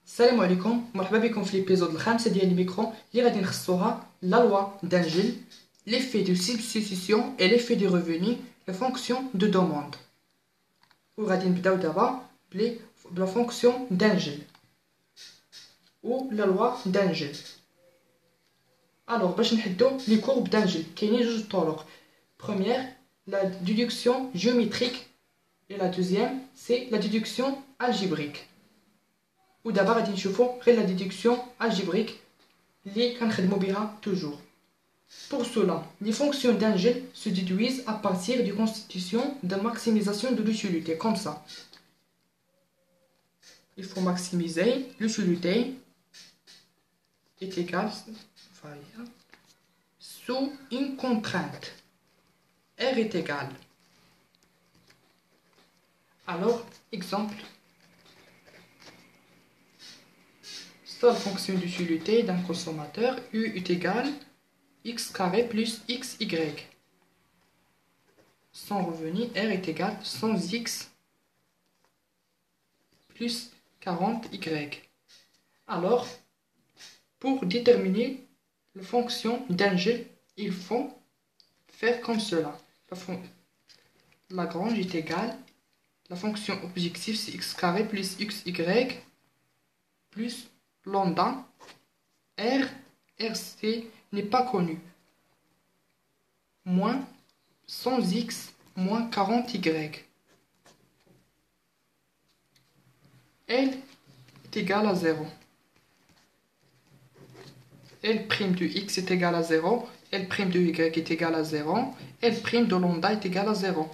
السلام عليكم، مرحبا بكم في ليبيزود الخامسة ديال الميكرو اللي غادي نخصوها لا لوا d'Engel, l'effet de substitution et l'effet du revenu, la fonction de demande. وغادي نبداو دابا بلا fonction d'Engel ou la loi d'Engel. Alors باش نحدو لي كورب d'Engel كاينين جوج طرق. Première, la déduction géométrique et la deuxième, c'est la déduction algébrique. ودابا غادي نشوفو غير la déduction algébrique اللي كنخدمو بها toujours. Pour cela, les fonctions d'Engel se déduisent à partir de constitution de maximisation de l'utilité, comme ça. Il faut maximiser l'utilité est égale sous une contrainte. R est égal. Alors, exemple, c'est la fonction d'utilité d'un consommateur U est égal x carré plus xy. Son revenu R est égal 100x plus 40y. Alors, pour déterminer la fonction d'Engel, il faut faire comme cela. La Lagrange est égale, la fonction objective c'est x carré plus xy plus lambda R, RC n'est pas connu, moins 100x moins 40y. L est égal à 0. L' de x est égal à 0. L' de y est égal à 0. L' de lambda est égal à 0.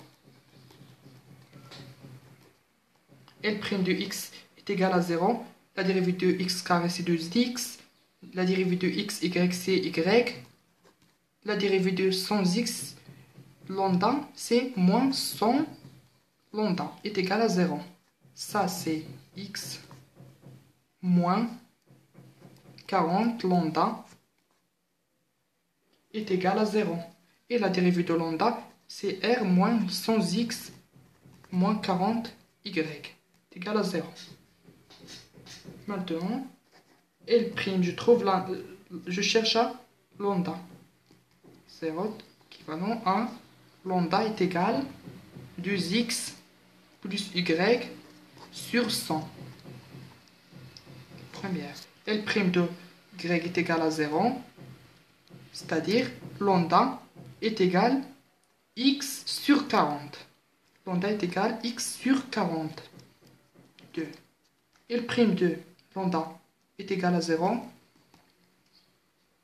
L' de x est égal à 0. La dérivée de x carré c'est 2x. La dérivée de xy c'est y. La dérivée de 100x lambda c'est moins 100 lambda est égal à 0. Ça c'est x moins 40 lambda est égal à 0. Et la dérivée de lambda c'est r moins 100x moins 40y est égal à 0. Maintenant, L', je cherche à lambda. 0 équivalent à lambda est égal 2x plus y sur 100. Première. L' de y est égal à 0. C'est-à-dire lambda est égal x sur 40. Lambda est égal x sur 40. 2. L' de lambda est égal à 0,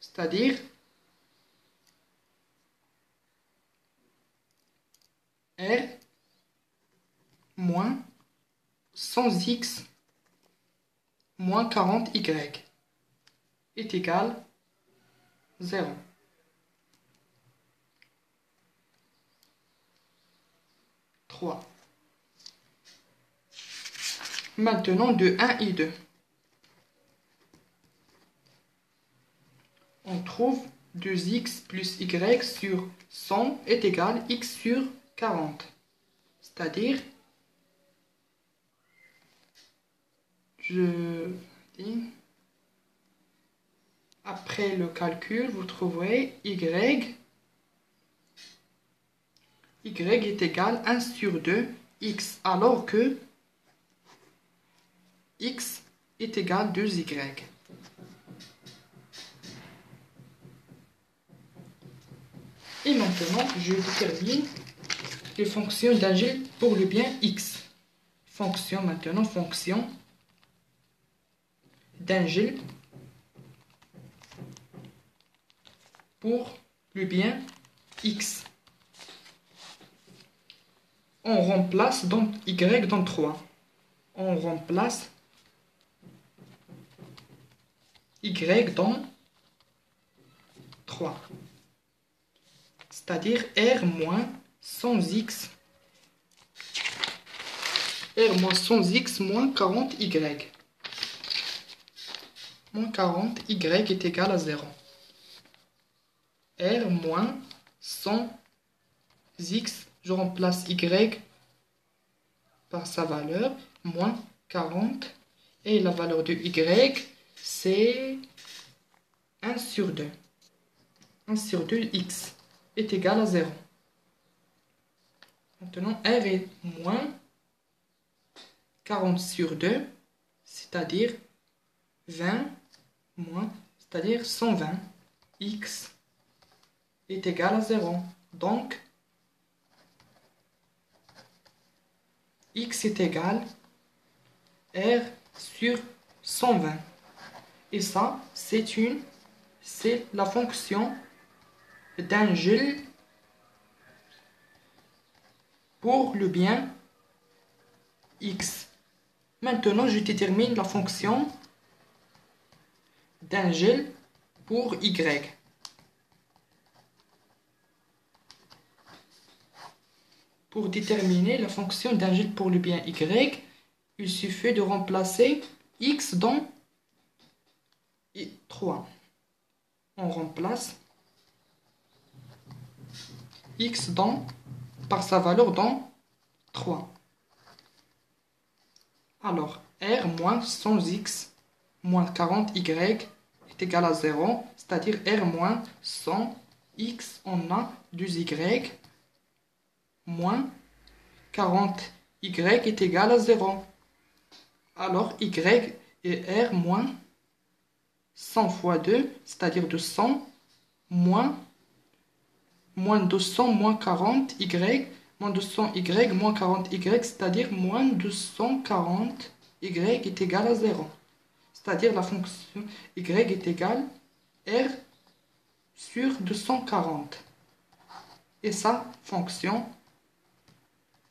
c'est-à-dire R moins 100x moins 40y est égal à 0. Maintenant de 1 et 2. On trouve 2x plus y sur 100 est égal à x sur 40. C'est-à-dire, après le calcul, vous trouverez y est égal à 1 sur 2 x, alors que x est égal à 2y. Et maintenant, je détermine les fonctions d'Engel pour le bien x. Fonction d'Engel pour le bien x. On remplace donc y dans 3. On remplace y dans 3. C'est-à-dire R moins 100x moins 40y. Moins 40y est égal à 0. R moins 100x, je remplace y par sa valeur, moins 40y Et la valeur de y, c'est 1 sur 2. 1 sur 2, x est égal à 0. Maintenant, r est moins 40 sur 2, c'est-à-dire 20 moins, c'est-à-dire 120. X est égal à 0. Donc, x est égal à r sur 120. Et ça, c'est la fonction d'Engel pour le bien x. Maintenant, je détermine la fonction d'Engel pour y. Pour déterminer la fonction d'Engel pour le bien y, il suffit de remplacer x dans 3. On remplace x par sa valeur dans 3. Alors, r moins 100x moins 40y est égal à 0, c'est-à-dire r moins 100x, on a 2y moins 40y est égal à 0. Alors, y est r moins 100 fois 2, c'est-à-dire 200, moins 200 moins 40y, moins 200y moins 40y, c'est-à-dire moins 240y est égal à 0. C'est-à-dire la fonction y est égale r sur 240. Et sa fonction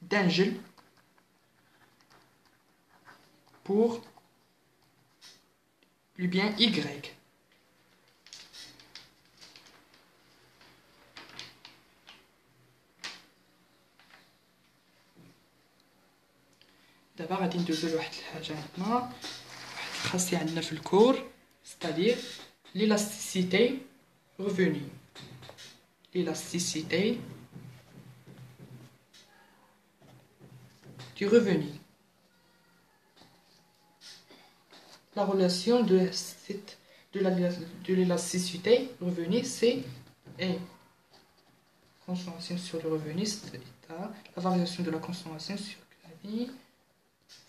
d'Engel pour le bien y. دابا غادي ندوزو لواحد الحاجه عندنا واحد الخاصيه عندنا في الكور c'est-à-dire l'élasticité revenue. L'élasticité du revenu. La relation de l'élasticité revenu, c'est E. Consommation sur le revenu, c'est la variation de la consommation sur la vie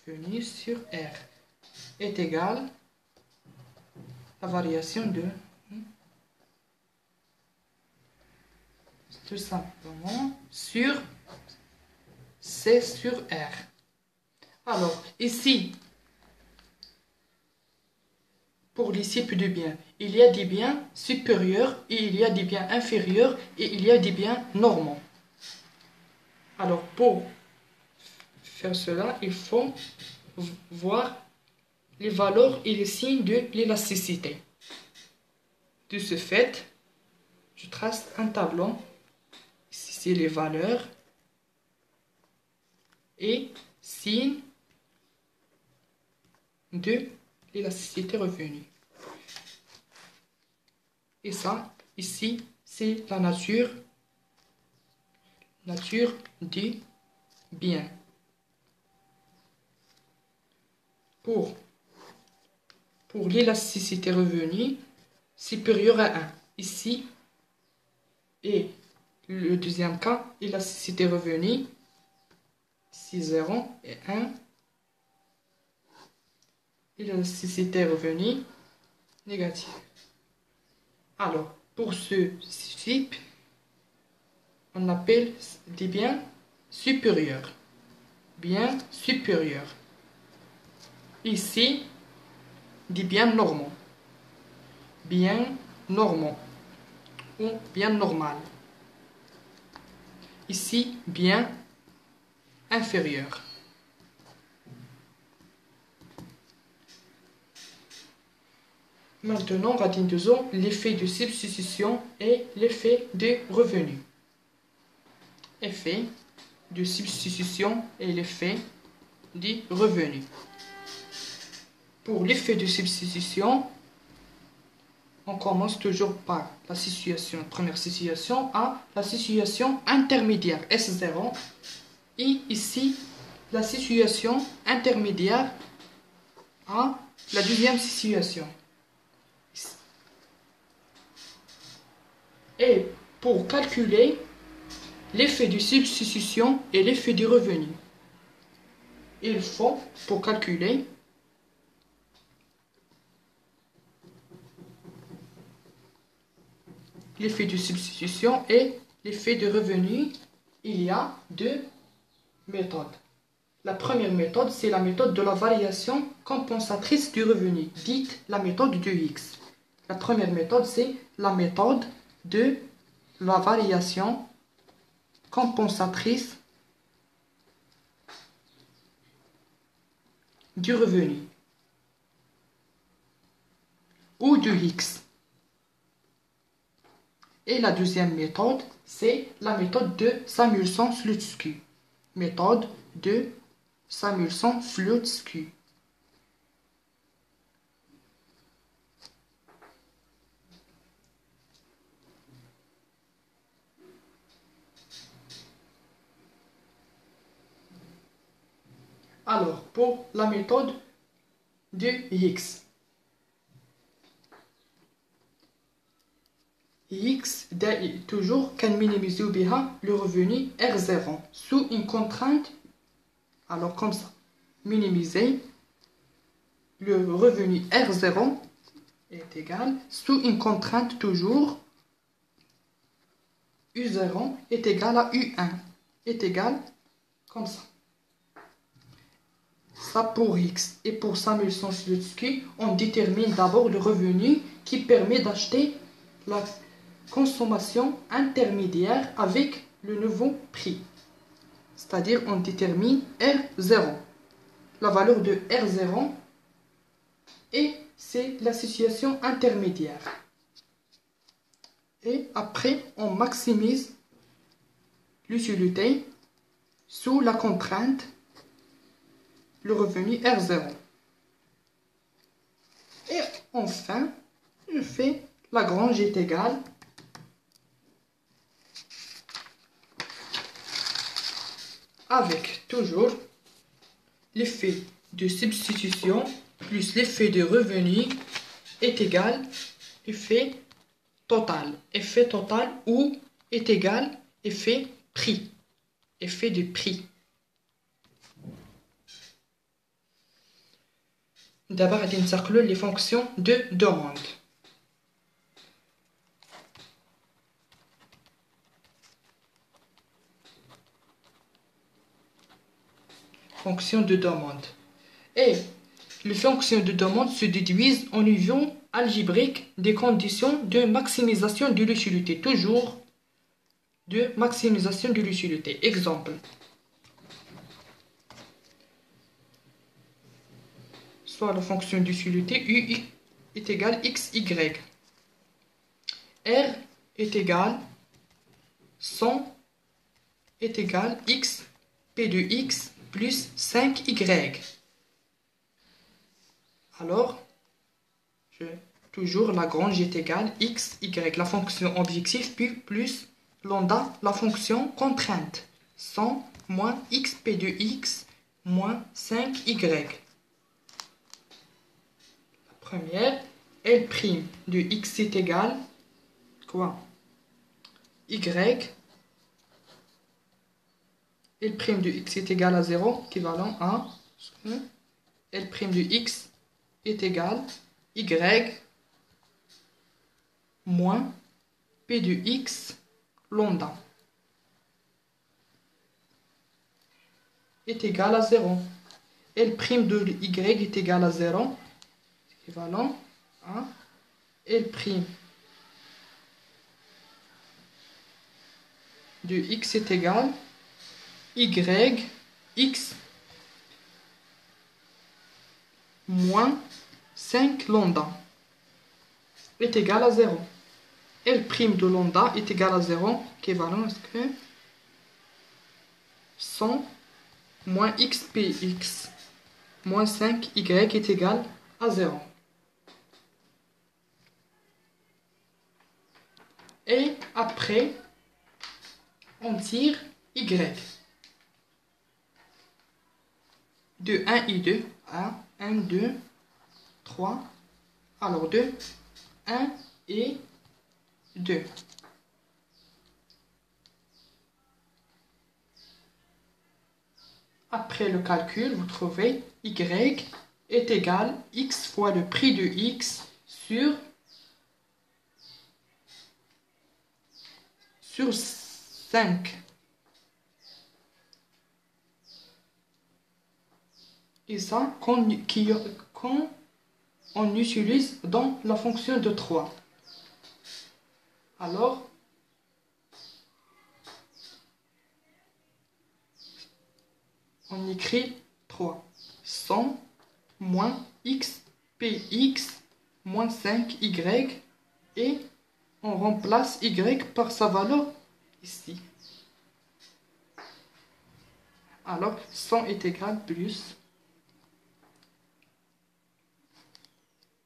revenu sur R est égale la variation de tout simplement sur C sur R. Alors, ici, pour les types de biens, il y a des biens supérieurs et il y a des biens inférieurs et il y a des biens normaux. Alors, pour faire cela, il faut voir les valeurs et les signes de l'élasticité. De ce fait, je trace un tableau. Ici, c'est les valeurs et signes de l'élasticité revenue. Et ça, ici, c'est la nature du bien. Pour l'élasticité revenue supérieure à 1. Ici, et le deuxième cas, élasticité revenue, ici 0 et 1. Élasticité revenue négative. Alors, pour ce type, on appelle des biens supérieurs. Biens supérieurs. Ici, des biens normaux. Biens normaux ou bien normal. Ici, bien inférieur. Maintenant, on va dire l'effet de substitution et l'effet de revenu. Effet de substitution et l'effet du revenu. Pour l'effet de substitution, on commence toujours par la situation, première situation à la situation intermédiaire S0. Et ici, la situation intermédiaire à la deuxième situation. Et pour calculer l'effet de substitution et l'effet du revenu, il faut, pour calculer, l'effet de substitution et l'effet de revenu, il y a deux méthodes. La première méthode, c'est la méthode de la variation compensatrice du revenu, dite la méthode de X. La première méthode, c'est la méthode de la variation compensatrice du revenu, ou de X. Et la deuxième méthode, c'est la méthode de Samuelson-Slutsky. Méthode de Samuelson-Slutsky. Alors, pour la méthode de X. X toujours كنمينيميزيو بها le revenu R0 sous une contrainte. Alors comme ça, minimiser le revenu R0 est égal sous une contrainte toujours U0 est égal à U1 est égal comme ça. Ça pour X. Et pour Samuelson-Slutsky, on détermine d'abord le revenu qui permet d'acheter la consommation intermédiaire avec le nouveau prix. C'est-à-dire on détermine R0. La valeur de R0 et c'est la situation intermédiaire. Et après on maximise l'utilité sous la contrainte le revenu R0. Et enfin, je fais Lagrange est égal avec toujours l'effet de substitution plus l'effet de revenu est égal effet total. Effet total ou est égal effet prix. Effet de prix. D'abord, on va les fonctions de demande. Fonction de demande. Et les fonctions de demande se déduisent en union algébrique des conditions de maximisation de l'utilité. Toujours de maximisation de l'utilité. Exemple. Soit la fonction d'utilité U est égale XY. R est égal 100 est égal X P de X plus 5Y. Alors, toujours Lagrange est égal X, Y, la fonction objectif, puis plus lambda, la fonction contrainte. 100 moins XP de X moins 5Y. La première, L' de X est égal, quoi? Y. L' de X est égal à 0, équivalent à L' de X est égal Y moins P de X lambda est égal à 0. L' de Y est égal à 0, équivalent à L' de X est égal Y X moins 5 lambda est égal à 0. L' de lambda est égal à 0, équivalent à ce que 100 moins xpx moins 5y est égal à 0. Et après, on tire y. De 1 et 2, 1, 2, 3. Alors 2, 1 et 2. Après le calcul, vous trouvez y est égal à x fois le prix de x sur 5. Et ça, quand on utilise dans la fonction de 3. Alors, on écrit 3. 100 moins x px moins 5y et on remplace y par sa valeur ici. Alors, 100 est égal plus,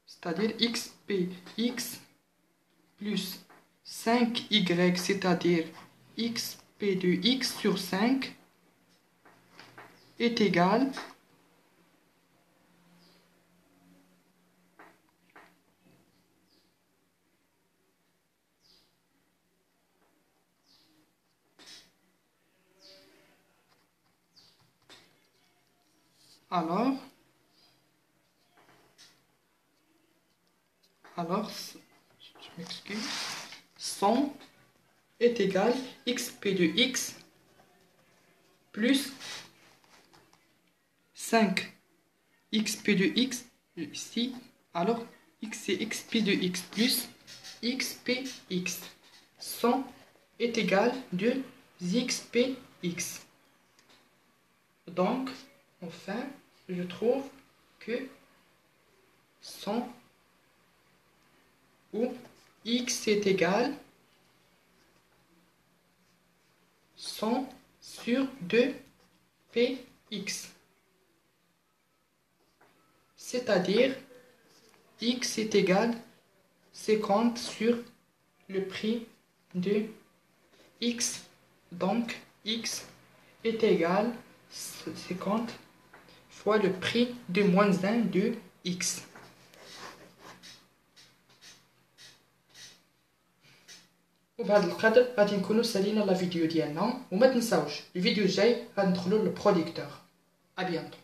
c'est-à-dire x px plus 5y, c'est-à-dire x p de x sur 5 est égal alors, je m'excuse, 100 est égal à xp de x plus 5 xp de x ici. Alors, x c'est xp de x plus xpx. 100 est égal à 2 xpx. Donc, enfin, je trouve que 100 où x est égal à 100 sur 2 px. C'est-à-dire x est égal à 50 sur le prix de x. Donc x est égal à 50 fois le prix de moins 1 de x. وبهذا القدر غادي نكونوا سالينا لا فيديو ديالنا وما تنساوش الفيديو الجاي غادي ندخلوا للبروديكتور. ابيانتو.